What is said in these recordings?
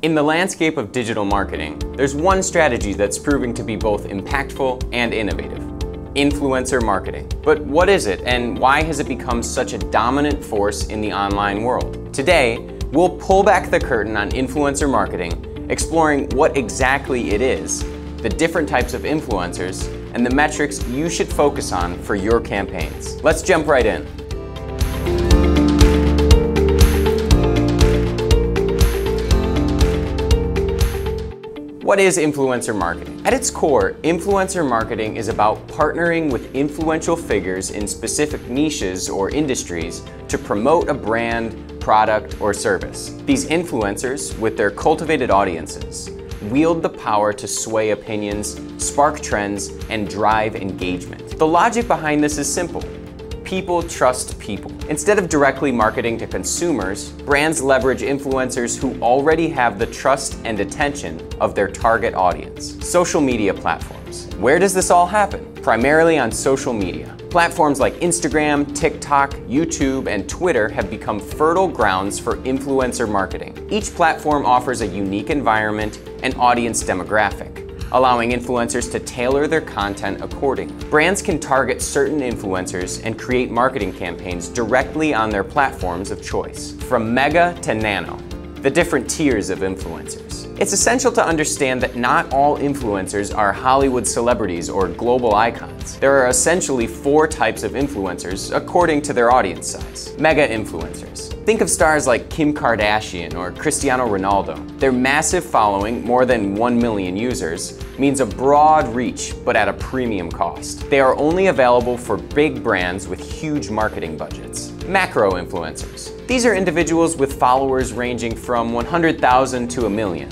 In the landscape of digital marketing, there's one strategy that's proving to be both impactful and innovative: influencer marketing. But what is it, and why has it become such a dominant force in the online world? Today, we'll pull back the curtain on influencer marketing, exploring what exactly it is, the different types of influencers, and the metrics you should focus on for your campaigns. Let's jump right in. What is influencer marketing? At its core, influencer marketing is about partnering with influential figures in specific niches or industries to promote a brand, product, or service. These influencers, with their cultivated audiences, wield the power to sway opinions, spark trends, and drive engagement. The logic behind this is simple. People trust people. Instead of directly marketing to consumers, brands leverage influencers who already have the trust and attention of their target audience. Social media platforms. Where does this all happen? Primarily on social media. Platforms like Instagram, TikTok, YouTube, and Twitter have become fertile grounds for influencer marketing. Each platform offers a unique environment and audience demographic, allowing influencers to tailor their content accordingly. Brands can target certain influencers and create marketing campaigns directly on their platforms of choice. From mega to nano, the different tiers of influencers. It's essential to understand that not all influencers are Hollywood celebrities or global icons. There are essentially 4 types of influencers according to their audience size. Mega influencers. Think of stars like Kim Kardashian or Cristiano Ronaldo. Their massive following, more than 1 million users, means a broad reach, but at a premium cost. They are only available for big brands with huge marketing budgets. Macro influencers. These are individuals with followers ranging from 100,000 to 1 million.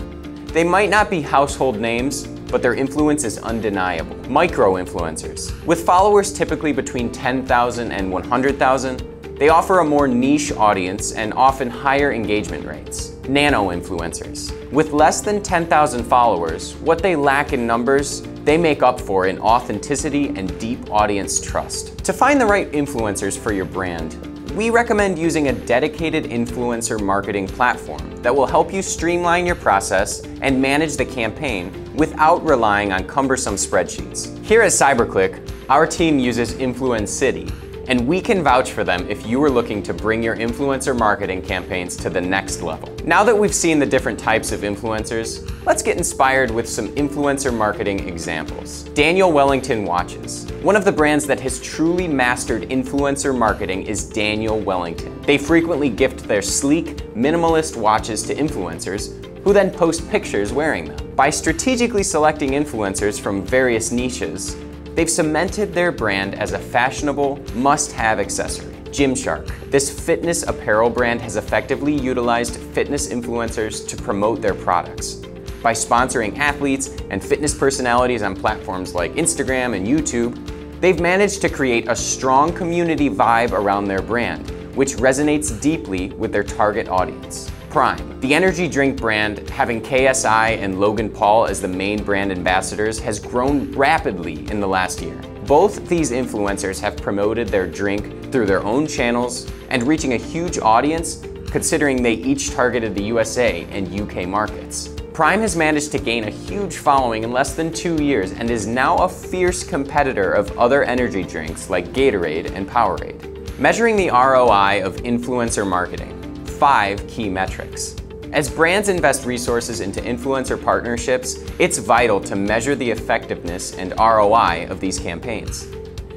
They might not be household names, but their influence is undeniable. Micro influencers. With followers typically between 10,000 and 100,000, they offer a more niche audience and often higher engagement rates. Nano influencers. With less than 10,000 followers, what they lack in numbers, they make up for in authenticity and deep audience trust. To find the right influencers for your brand, we recommend using a dedicated influencer marketing platform that will help you streamline your process and manage the campaign without relying on cumbersome spreadsheets. Here at Cyberclick, our team uses Influencity, and we can vouch for them if you are looking to bring your influencer marketing campaigns to the next level. Now that we've seen the different types of influencers, let's get inspired with some influencer marketing examples. Daniel Wellington Watches. One of the brands that has truly mastered influencer marketing is Daniel Wellington. They frequently gift their sleek, minimalist watches to influencers who then post pictures wearing them. By strategically selecting influencers from various niches, they've cemented their brand as a fashionable, must-have accessory. Gymshark. This fitness apparel brand has effectively utilized fitness influencers to promote their products. By sponsoring athletes and fitness personalities on platforms like Instagram and YouTube, they've managed to create a strong community vibe around their brand, which resonates deeply with their target audience. Prime. The energy drink brand, having KSI and Logan Paul as the main brand ambassadors, has grown rapidly in the last year. Both these influencers have promoted their drink through their own channels and reaching a huge audience, considering they each targeted the USA and UK markets. Prime has managed to gain a huge following in less than 2 years and is now a fierce competitor of other energy drinks like Gatorade and Powerade. Measuring the ROI of influencer marketing. 5 key metrics. As brands invest resources into influencer partnerships, it's vital to measure the effectiveness and ROI of these campaigns.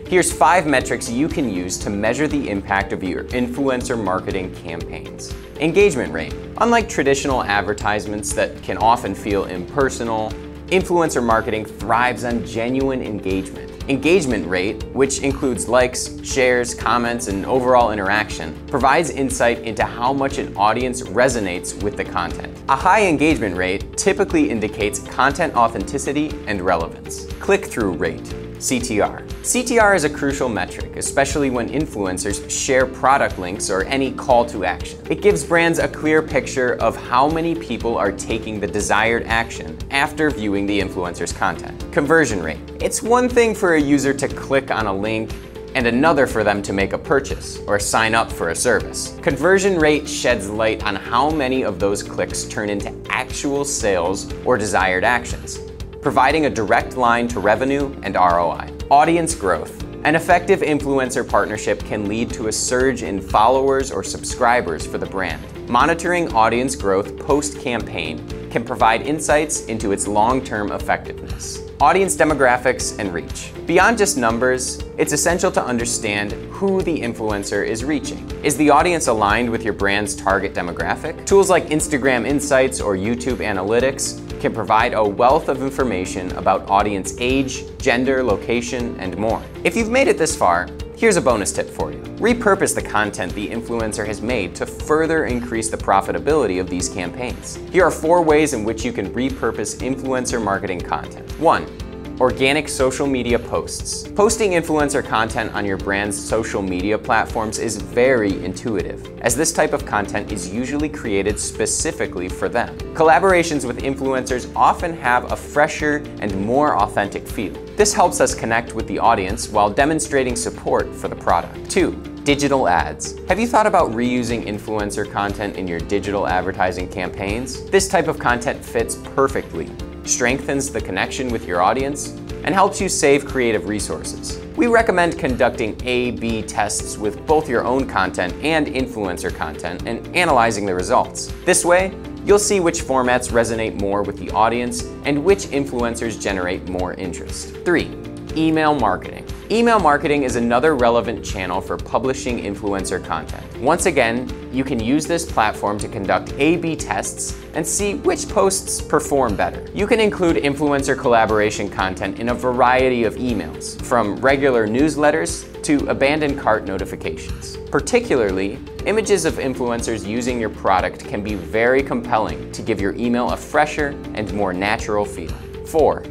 Here's 5 metrics you can use to measure the impact of your influencer marketing campaigns. Engagement rate. Unlike traditional advertisements that can often feel impersonal, influencer marketing thrives on genuine engagement. Engagement rate, which includes likes, shares, comments, and overall interaction, provides insight into how much an audience resonates with the content. A high engagement rate typically indicates content authenticity and relevance. Click-through rate, CTR. CTR is a crucial metric, especially when influencers share product links or any call to action. It gives brands a clear picture of how many people are taking the desired action after viewing the influencer's content. Conversion rate. It's one thing for a user to click on a link, and another for them to make a purchase or sign up for a service. Conversion rate sheds light on how many of those clicks turn into actual sales or desired actions, providing a direct line to revenue and ROI. Audience growth. An effective influencer partnership can lead to a surge in followers or subscribers for the brand. Monitoring audience growth post-campaign can provide insights into its long-term effectiveness. Audience demographics and reach. Beyond just numbers, it's essential to understand who the influencer is reaching. Is the audience aligned with your brand's target demographic? Tools like Instagram Insights or YouTube Analytics can provide a wealth of information about audience age, gender, location, and more. If you've made it this far, here's a bonus tip for you. Repurpose the content the influencer has made to further increase the profitability of these campaigns. Here are 4 ways in which you can repurpose influencer marketing content. 1. Organic social media posts. Posting influencer content on your brand's social media platforms is very intuitive, as this type of content is usually created specifically for them. Collaborations with influencers often have a fresher and more authentic feel. This helps us connect with the audience while demonstrating support for the product. 2. Digital ads. Have you thought about reusing influencer content in your digital advertising campaigns? This type of content fits perfectly, strengthens the connection with your audience, and helps you save creative resources. We recommend conducting A/B tests with both your own content and influencer content and analyzing the results. This way, you'll see which formats resonate more with the audience and which influencers generate more interest. 3. Email marketing. Email marketing is another relevant channel for publishing influencer content. Once again, you can use this platform to conduct A/B tests and see which posts perform better. You can include influencer collaboration content in a variety of emails, from regular newsletters to abandoned cart notifications. Particularly, images of influencers using your product can be very compelling to give your email a fresher and more natural feel. 4.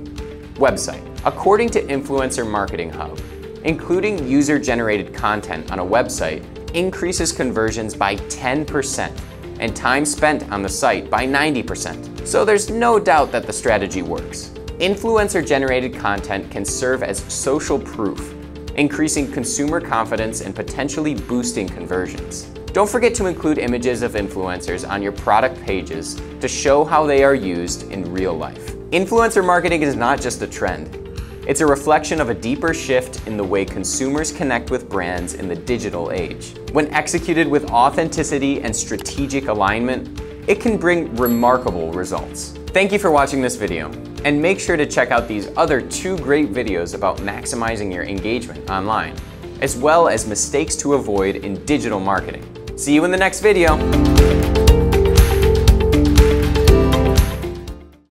Website. According to Influencer Marketing Hub, including user-generated content on a website increases conversions by 10% and time spent on the site by 90%. So there's no doubt that the strategy works. Influencer-generated content can serve as social proof, increasing consumer confidence and potentially boosting conversions. Don't forget to include images of influencers on your product pages to show how they are used in real life. Influencer marketing is not just a trend. It's a reflection of a deeper shift in the way consumers connect with brands in the digital age. When executed with authenticity and strategic alignment, it can bring remarkable results. Thank you for watching this video, and make sure to check out these other 2 great videos about maximizing your engagement online, as well as mistakes to avoid in digital marketing. See you in the next video.